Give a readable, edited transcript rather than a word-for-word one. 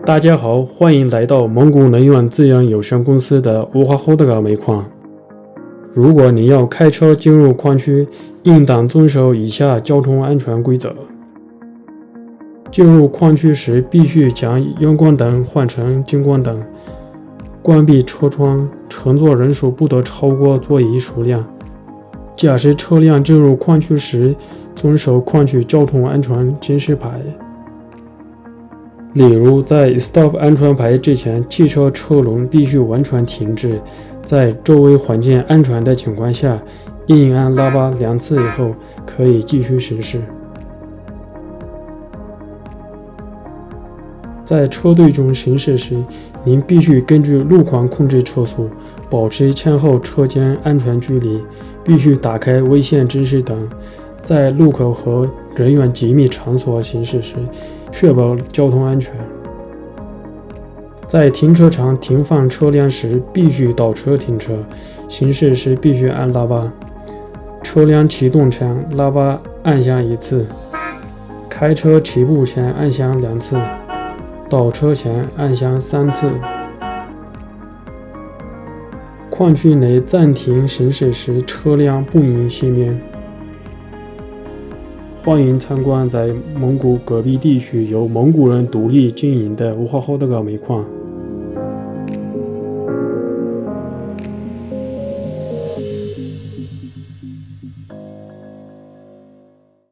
大家好，欢迎来到蒙古能源资源有限公司的乌哈霍德嘎煤矿。如果你要开车进入矿区，应当遵守以下交通安全规则。进入矿区时，必须将远光灯换成近光灯，关闭车窗，乘坐人数不得超过座椅数量。驾驶车辆进入矿区时，遵守矿区交通安全警示牌。例如，在 Stop 安全牌之前，汽车车轮必须完全停止，在周围环境安全的情况下，硬按喇叭2次以后，可以继续行驶。在车队中行驶时，您必须根据路况控制车速，保持前后车间安全距离，必须打开危险指示灯。在路口和人员紧密场所行驶时，确保交通安全。在停车场停放车辆时，必须倒车停车，行驶时必须按喇叭。车辆启动前，喇叭按响1次；开车起步前按响2次；倒车前按响3次。矿区内暂停行驶时，车辆不应熄灭。欢迎参观在蒙古戈壁地区由蒙古人独立经营的乌哈霍德嘎煤矿。